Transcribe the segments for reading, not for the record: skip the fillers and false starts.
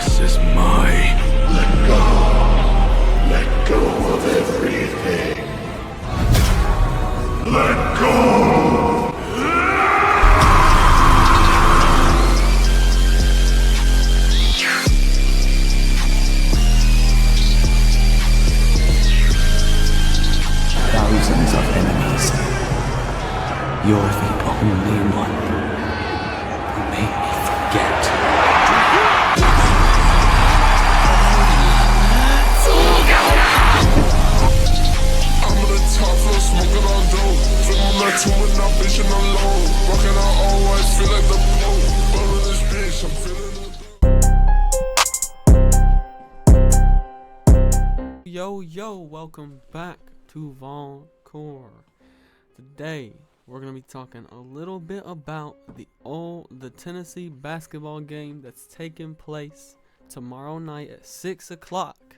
This is mine. Let go. Let go of everything. Let go! Thousands of enemies. You're the only one who made me forget. I'm the toughest, smoking on dope. Feeling like two and not vision alone. Rocking out all white, feel like the Pope. Burning this bitch, I'm feeling it. Yo, welcome back to VOLS. Today, we're going to be talking a little bit about the Tennessee basketball game that's taking place tomorrow night at 6 o'clock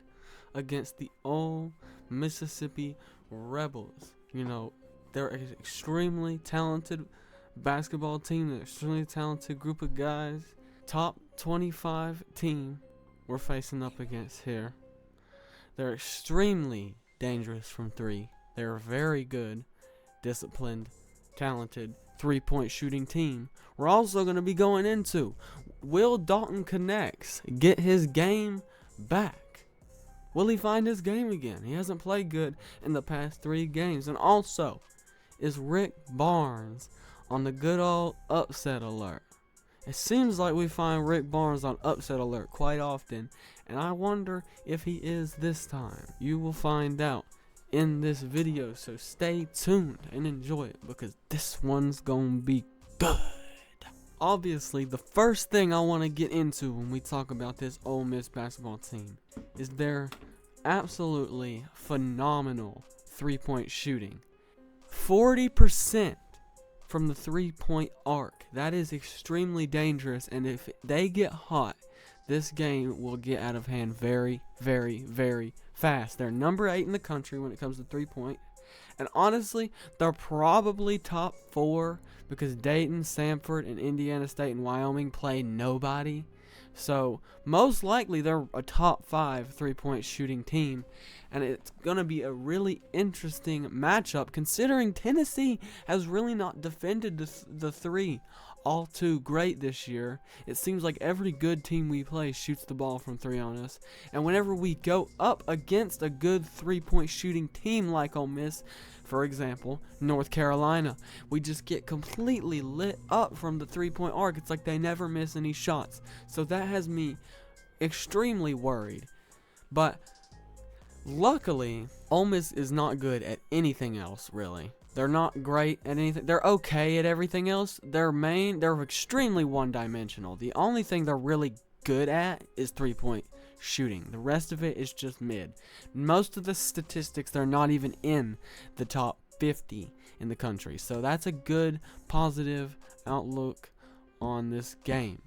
against the Ole Mississippi Rebels. You know, they're an extremely talented basketball team. They're an extremely talented group of guys. Top 25 team we're facing up against here. They're extremely dangerous from three. They're a very good, disciplined, talented three-point shooting team. We're also going to be going into, will DALTON Knecht get his game back? Will he find his game again? He hasn't played good in the past 3 games. And also, is Rick Barnes on the good old upset alert? It seems like we find Rick Barnes on upset alert quite often, and I wonder if he is this time. You will find out in this video, so stay tuned and enjoy it because this one's gonna be good. Obviously, the first thing I want to get into when we talk about this Ole Miss basketball team is their absolutely phenomenal three-point shooting. 40% from the three-point arc. That is extremely dangerous, and if they get hot, this game will get out of hand very, very, very fast. They're number 8 in the country when it comes to three-point. And honestly, they're probably top 4 because Dayton, Samford, and Indiana State and Wyoming play nobody. So most likely they're a top 5 three-point shooting team. And it's going to be a really interesting matchup considering Tennessee has really not defended the three all too great this year. It seems like every good team we play shoots the ball from 3 on us. And whenever we go up against a good three-point shooting team like Ole Miss, for example, North Carolina, we just get completely lit up from the three-point arc. It's like they never miss any shots. So that has me extremely worried. But luckily, Ole Miss is not good at anything else, really. They're not great at anything. They're okay at everything else. They're extremely one-dimensional. The only thing they're really good at is three-point shooting. The rest of it is just mid. Most of the statistics, they're not even in the top 50 in the country. So that's a good, positive outlook on this game.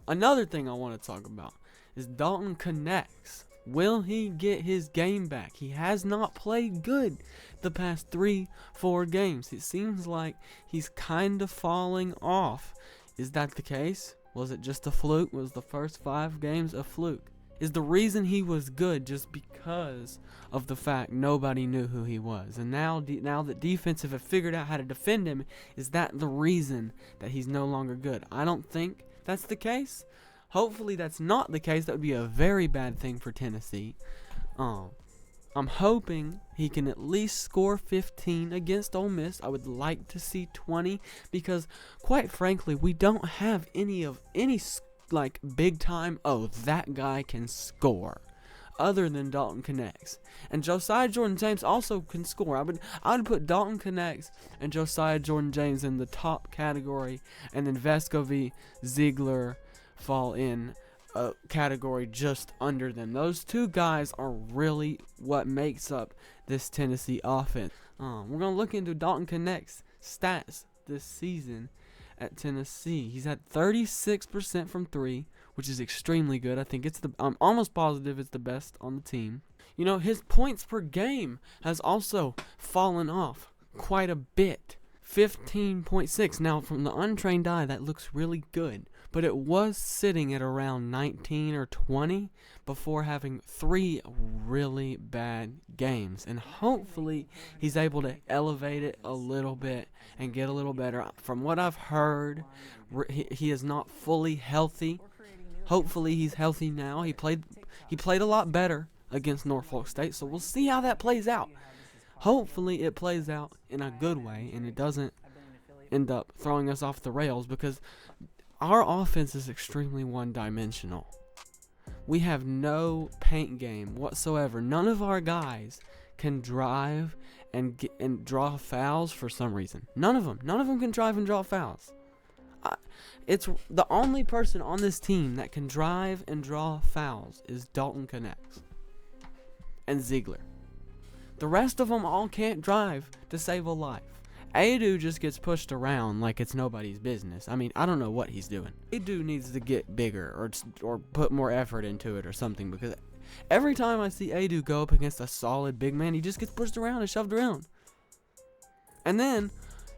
Another thing I want to talk about is DALTON Knecht. Will he get his game back? He has not played good the past 3-4 games. It seems like he's kind of falling off. Is that the case? Was it just a fluke? Was the first 5 games a fluke? Is the reason he was good just because of the fact nobody knew who he was? And now that defensive have figured out how to defend him, is that the reason that he's no longer good? I don't think that's the case. Hopefully that's not the case. That would be a very bad thing for Tennessee. I'm hoping he can at least score 15 against Ole Miss. I would like to see 20 because, quite frankly, we don't have any like big time, oh, that guy can score, other than DALTON Knecht. And Josiah Jordan-James also can score. I would put DALTON Knecht and Josiah Jordan-James in the top category, and then Vescovi, Ziegler fall in a category just under them. Those 2 guys are really what makes up this Tennessee offense. We're going to look into DALTON Knecht's stats this season at Tennessee. He's had 36% from 3, which is extremely good. I think I'm almost positive it's the best on the team. You know, his points per game has also fallen off quite a bit. 15.6. Now, from the untrained eye, that looks really good. but it was sitting at around 19 or 20 before having 3 really bad games. And hopefully he's able to elevate it a little bit and get a little better. From what I've heard, he is not fully healthy. Hopefully he's healthy now. He played a lot better against Norfolk State, so we'll see how that plays out. Hopefully it plays out in a good way and it doesn't end up throwing us off the rails, because our offense is extremely one-dimensional. We have no paint game whatsoever. None of our guys can drive and draw fouls for some reason. None of them can drive and draw fouls. It's the only person on this team that can drive and draw fouls is DALTON, Knecht, and Ziegler. The rest of them all can't drive to save a life. Adu just gets pushed around like it's nobody's business. I mean, I don't know what he's doing. Adu needs to get bigger or put more effort into it or something, because every time I see Adu go up against a solid big man, he just gets pushed around and shoved around. And then,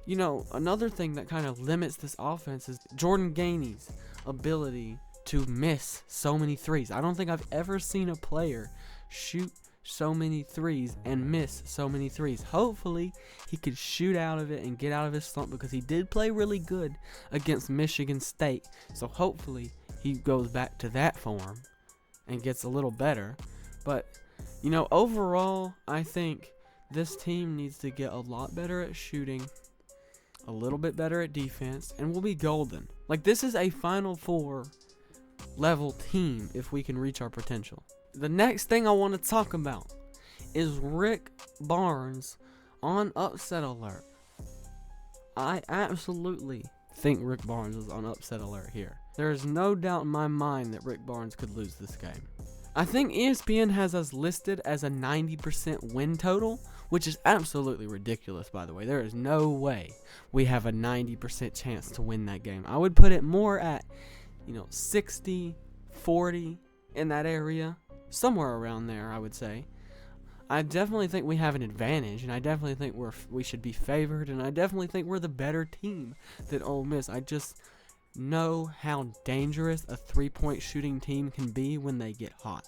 you know, another thing that kind of limits this offense is Jordan Gainey's ability to miss so many threes. I don't think I've ever seen a player shoot so many threes and miss so many threes. Hopefully he could shoot out of it and get out of his slump, because he did play really good against Michigan State. So hopefully he goes back to that form and gets a little better. But, you know, overall, I think this team needs to get a lot better at shooting, a little bit better at defense, and we'll be golden. Like, this is a Final Four level team if we can reach our potential. The next thing I want to talk about is Rick Barnes on upset alert. I absolutely think Rick Barnes is on upset alert here. There is no doubt in my mind that Rick Barnes could lose this game. I think ESPN has us listed as a 90% win total, which is absolutely ridiculous, by the way. There is no way we have a 90% chance to win that game. I would put it more at, 60, 40 in that area. Somewhere around there, I would say. I definitely think we have an advantage, and I definitely think we should be favored, and I definitely think we're the better team than Ole Miss. I just know how dangerous a three-point shooting team can be when they get hot.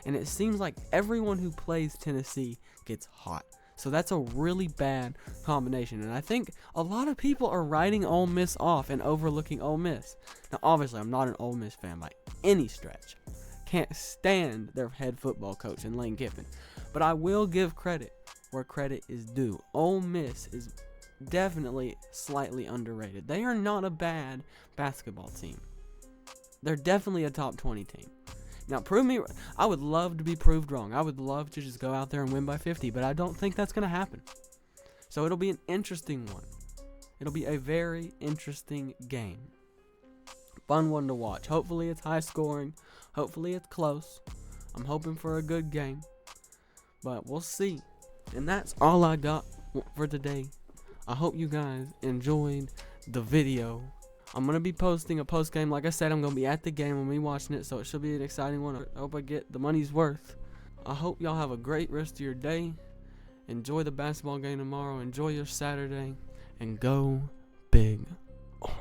And it seems like everyone who plays Tennessee gets hot. So that's a really bad combination. And I think a lot of people are writing Ole Miss off and overlooking Ole Miss. Now, obviously, I'm not an Ole Miss fan by any stretch. Can't stand their head football coach in Lane Kiffin. But I will give credit where credit is due. Ole Miss is definitely slightly underrated. They are not a bad basketball team. They're definitely a top 20 team. Now, I would love to be proved wrong. I would love to just go out there and win by 50, but I don't think that's going to happen. So it'll be an interesting one. It'll be a very interesting game. Fun one to watch. Hopefully it's high scoring. Hopefully it's close. I'm hoping for a good game. But we'll see. And that's all I got for today. I hope you guys enjoyed the video. I'm going to be posting a post game. Like I said, I'm going to be at the game. I'm going to be watching it. So it should be an exciting one. I hope I get the money's worth. I hope y'all have a great rest of your day. Enjoy the basketball game tomorrow. Enjoy your Saturday. And go Big Orange.